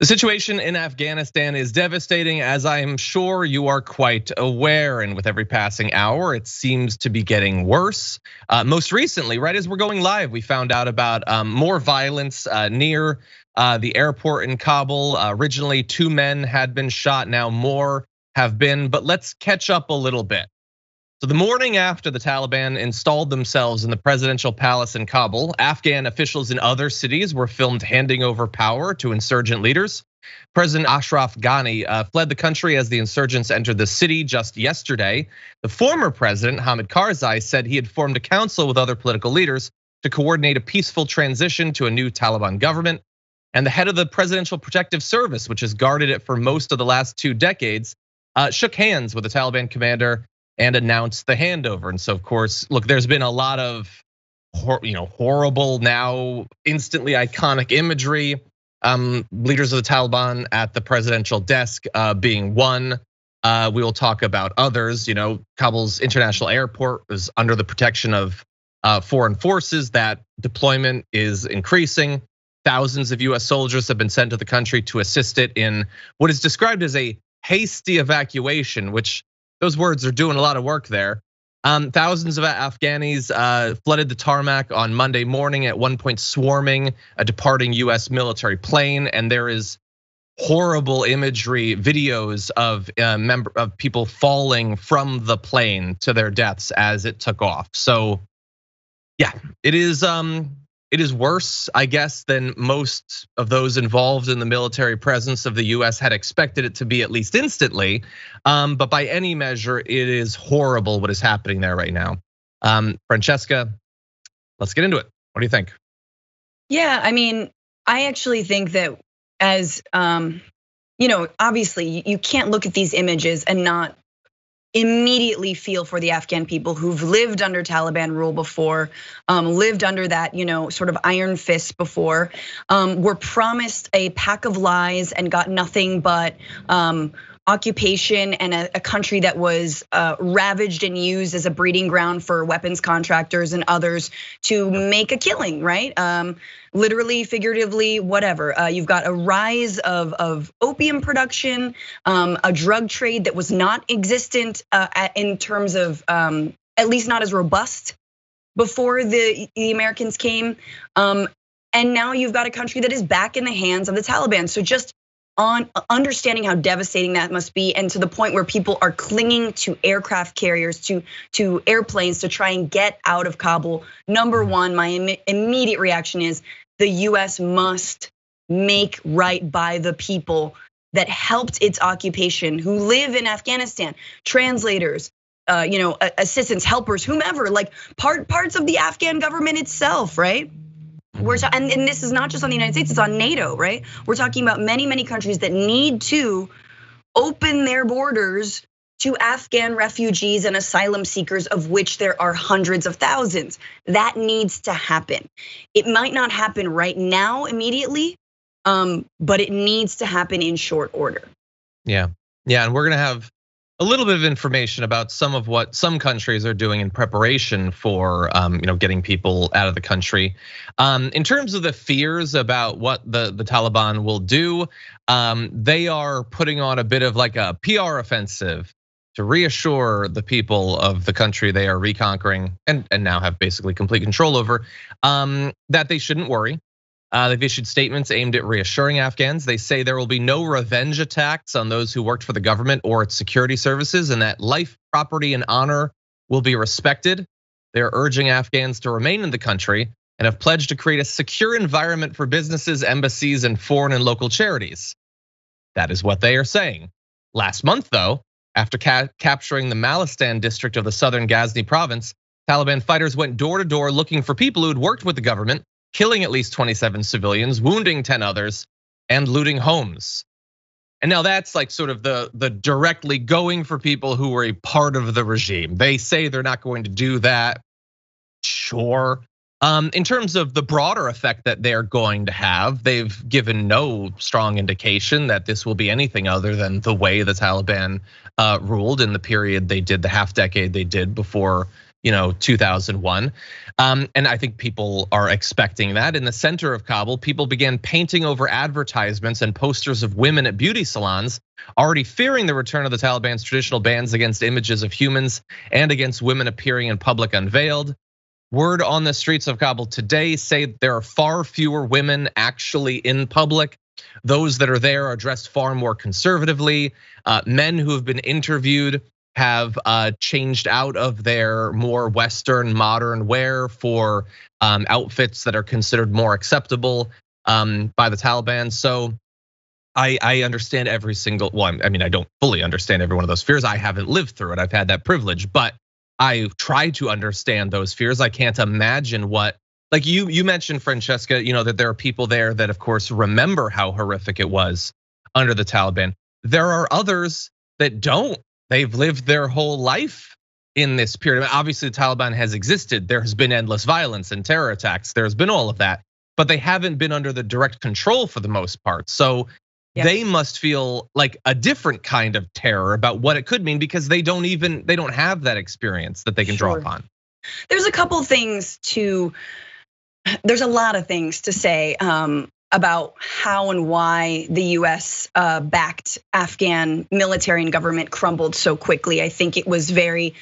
The situation in Afghanistan is devastating, as I am sure you are quite aware. And with every passing hour, it seems to be getting worse. Most recently, right as we're going live, we found out about more violence near the airport in Kabul. Originally, 2 men had been shot, now more have been. But let's catch up a little bit. So the morning after the Taliban installed themselves in the presidential palace in Kabul, Afghan officials in other cities were filmed handing over power to insurgent leaders. President Ashraf Ghani fled the country as the insurgents entered the city just yesterday. The former president, Hamid Karzai, said he had formed a council with other political leaders to coordinate a peaceful transition to a new Taliban government. And the head of the Presidential Protective Service, which has guarded it for most of the last 2 decades, shook hands with the Taliban commander and announced the handover. And so, of course, look, there's been a lot of horrible, now instantly iconic imagery. Leaders of the Taliban at the presidential desk being one. We will talk about others. Kabul's international airport is under the protection of foreign forces. That deployment is increasing. Thousands of US soldiers have been sent to the country to assist it in what is described as a hasty evacuation, which those words are doing a lot of work there. Thousands of Afghanis flooded the tarmac on Monday morning, at one point swarming a departing US military plane. And there is horrible imagery, videos of people falling from the plane to their deaths as it took off. So yeah, it is worse, I guess, than most of those involved in the military presence of the US had expected it to be, at least instantly. But by any measure, it is horrible what is happening there right now. Francesca, let's get into it. What do you think? Yeah, I mean, I actually think that as, obviously you can't look at these images and not immediately feel for the Afghan people who've lived under Taliban rule before, lived under that, sort of iron fist before, were promised a pack of lies and got nothing but occupation and a country that was ravaged and used as a breeding ground for weapons contractors and others to make a killing, right? Literally, figuratively, whatever. You've got a rise of opium production, a drug trade that was not existent in terms of, at least not as robust before the Americans came. And now you've got a country that is back in the hands of the Taliban. So just on understanding how devastating that must be, and to the point where people are clinging to aircraft carriers, to airplanes to try and get out of Kabul. Number one, my immediate reaction is the US must make right by the people that helped its occupation, who live in Afghanistan, translators, assistants, helpers, whomever, like parts of the Afghan government itself, right? And this is not just on the United States, it's on NATO, right? We're talking about many, many countries that need to open their borders to Afghan refugees and asylum seekers, of which there are hundreds of thousands. That needs to happen. It might not happen right now immediately, but it needs to happen in short order. Yeah, and we're gonna have a little bit of information about some of what some countries are doing in preparation for getting people out of the country. In terms of the fears about what the Taliban will do, they are putting on a bit of like a PR offensive to reassure the people of the country they are reconquering and now have basically complete control over, that they shouldn't worry. They've issued statements aimed at reassuring Afghans. They say there will be no revenge attacks on those who worked for the government or its security services, and that life, property, and honor will be respected. They're urging Afghans to remain in the country and have pledged to create a secure environment for businesses, embassies, and foreign and local charities. That is what they are saying. Last month, though, after capturing the Malistan district of the southern Ghazni province, Taliban fighters went door to door looking for people who had worked with the government, killing at least 27 civilians, wounding 10 others, and looting homes. And now that's like sort of the directly going for people who were a part of the regime. They say they're not going to do that, sure. In terms of the broader effect that they're going to have, they've given no strong indication that this will be anything other than the way the Taliban ruled in the period they did, the half decade they did before 2001. And I think people are expecting that. In the center of Kabul, people began painting over advertisements and posters of women at beauty salons, already fearing the return of the Taliban's traditional bans against images of humans and against women appearing in public unveiled. Word on the streets of Kabul today say there are far fewer women actually in public. Those that are there are dressed far more conservatively. Men who have been interviewed have changed out of their more Western modern wear for outfits that are considered more acceptable by the Taliban. So I understand every single, well, I mean, I don't fully understand every one of those fears. I haven't lived through it. I've had that privilege, but I try to understand those fears. I can't imagine what, like you mentioned, Francesca, that there are people there that of course remember how horrific it was under the Taliban. There are others that don't. They've lived their whole life in this period. Obviously, the Taliban has existed. There has been endless violence and terror attacks. There's been all of that, but they haven't been under the direct control for the most part. So they must feel like a different kind of terror about what it could mean because they don't have that experience that they can draw upon. There's a couple things there's a lot of things to say about how and why the US backed Afghan military and government crumbled so quickly. I think it was very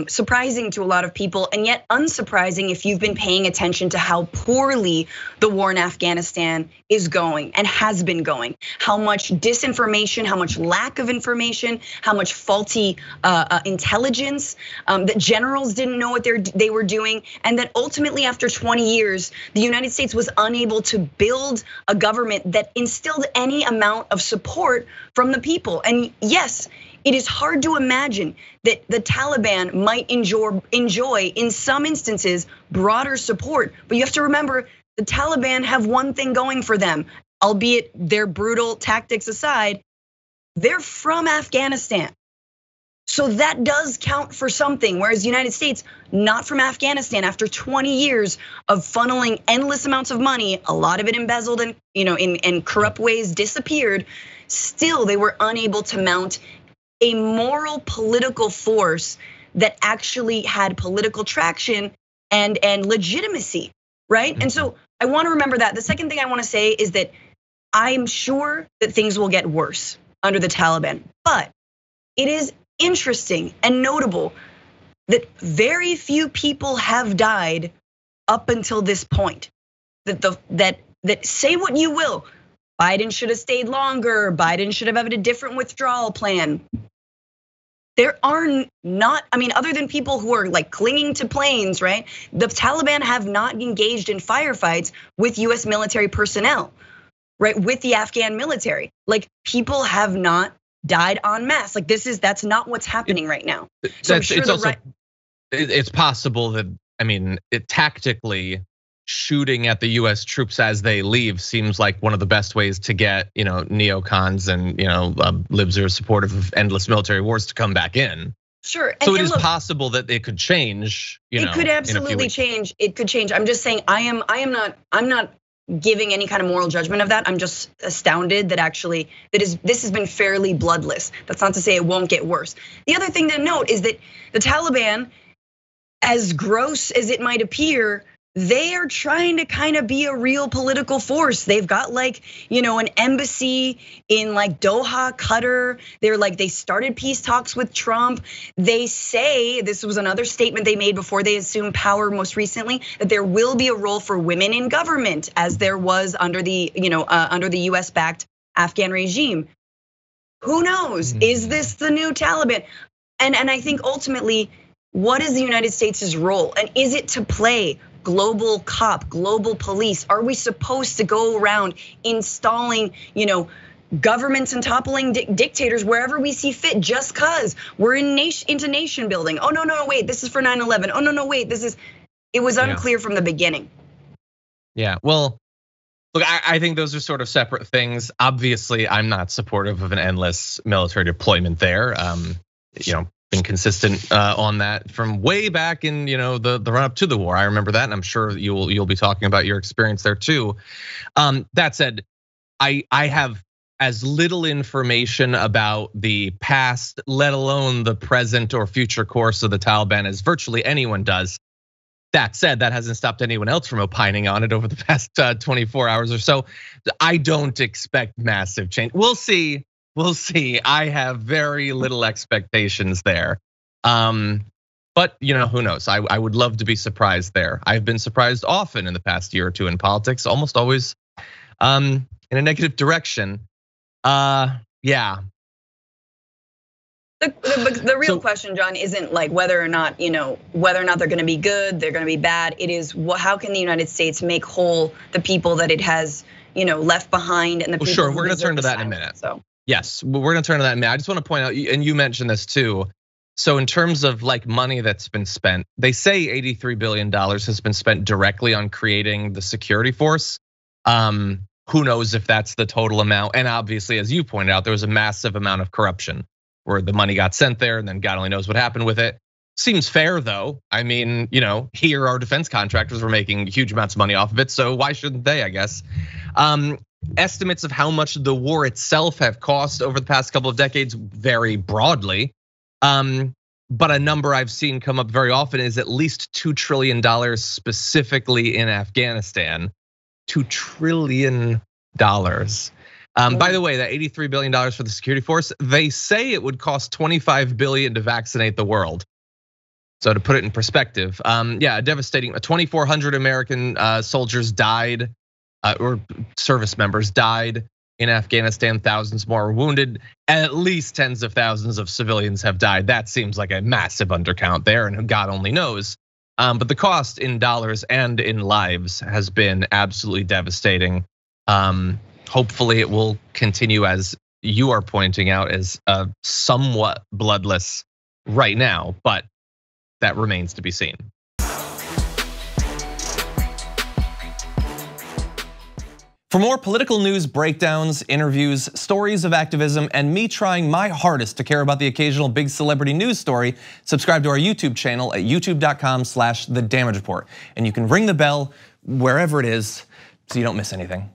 surprising to a lot of people, and yet unsurprising if you've been paying attention to how poorly the war in Afghanistan is going and has been going. How much disinformation, how much lack of information, how much faulty intelligence, that generals didn't know what they were doing, and that ultimately after 20 years, the United States was unable to build a government that instilled any amount of support from the people. And yes, it is hard to imagine that the Taliban might enjoy in some instances broader support, but you have to remember the Taliban have one thing going for them, albeit their brutal tactics aside, they're from Afghanistan. So that does count for something, whereas the United States, not from Afghanistan, after 20 years of funneling endless amounts of money, a lot of it embezzled and in corrupt ways disappeared, still they were unable to mount a moral political force that actually had political traction and legitimacy, right? And so I want to remember that. The second thing I want to say is that I'm sure that things will get worse under the Taliban, but it is interesting and notable that very few people have died up until this point. That say what you will, Biden should have stayed longer, Biden should have had a different withdrawal plan. There are not, other than people who are like clinging to planes, right? The Taliban have not engaged in firefights with US military personnel, right? With the Afghan military. Like people have not died en masse. Like that's not what's happening right now. So it's possible that, tactically shooting at the US troops as they leave seems like one of the best ways to get, neocons and, libs who are supportive of endless military wars to come back in. Sure. So it is possible that it could change, It could absolutely change. It could change. I'm just saying I'm not giving any kind of moral judgment of that. I'm just astounded that actually this has been fairly bloodless. That's not to say it won't get worse. The other thing to note is that the Taliban, as gross as it might appear, they are trying to kind of be a real political force. They've got an embassy in Doha, Qatar. They started peace talks with Trump. They say, this was another statement they made before they assumed power most recently, that there will be a role for women in government as there was under the US backed Afghan regime. Who knows? Is this the new Taliban? And I think ultimately, what is the United States' role? And is it to play global cop, global police? Are we supposed to go around installing, governments and toppling dictators wherever we see fit just cause we're into nation building? Oh, no, wait, this is for 9/11. Oh, no, wait, it was unclear from the beginning. Yeah, well, look, I think those are sort of separate things. Obviously, I'm not supportive of an endless military deployment there. Been consistent on that from way back in the run up to the war. I remember that, and I'm sure you'll be talking about your experience there too. That said, I have as little information about the past, let alone the present or future course of the Taliban as virtually anyone does. That said, that hasn't stopped anyone else from opining on it over the past 24 hours or so. I don't expect massive change. We'll see. We'll see. I have very little expectations there. But who knows? I would love to be surprised there. I've been surprised often in the past year or two in politics, almost always in a negative direction. Yeah. The real question, John, isn't like whether or not they're going to be good, they're going to be bad. It is how can the United States make whole the people that it has left behind and the people. Sure, we're going to turn to that in a minute. So yes, we're going to turn to that in a minute. I just want to point out, and you mentioned this too. So in terms of like money that's been spent, they say $83 billion has been spent directly on creating the security force. Who knows if that's the total amount? And obviously, as you pointed out, there was a massive amount of corruption where the money got sent there and then God only knows what happened with it. Seems fair though. I mean, here our defense contractors were making huge amounts of money off of it, so why shouldn't they, I guess? Estimates of how much the war itself have cost over the past couple of decades vary broadly. But a number I've seen come up very often is at least $2 trillion specifically in Afghanistan. $2 trillion. By the way, that $83 billion for the security force, they say it would cost $25 billion to vaccinate the world. So to put it in perspective, yeah, devastating. 2,400 American soldiers died, or service members died in Afghanistan. Thousands more were wounded. At least tens of thousands of civilians have died. That seems like a massive undercount there, and God only knows. But the cost in dollars and in lives has been absolutely devastating. Hopefully it will continue, as you are pointing out, as somewhat bloodless right now, but that remains to be seen. For more political news breakdowns, interviews, stories of activism, and me trying my hardest to care about the occasional big celebrity news story, subscribe to our YouTube channel at youtube.com/thedamagereport. And you can ring the bell wherever it is so you don't miss anything.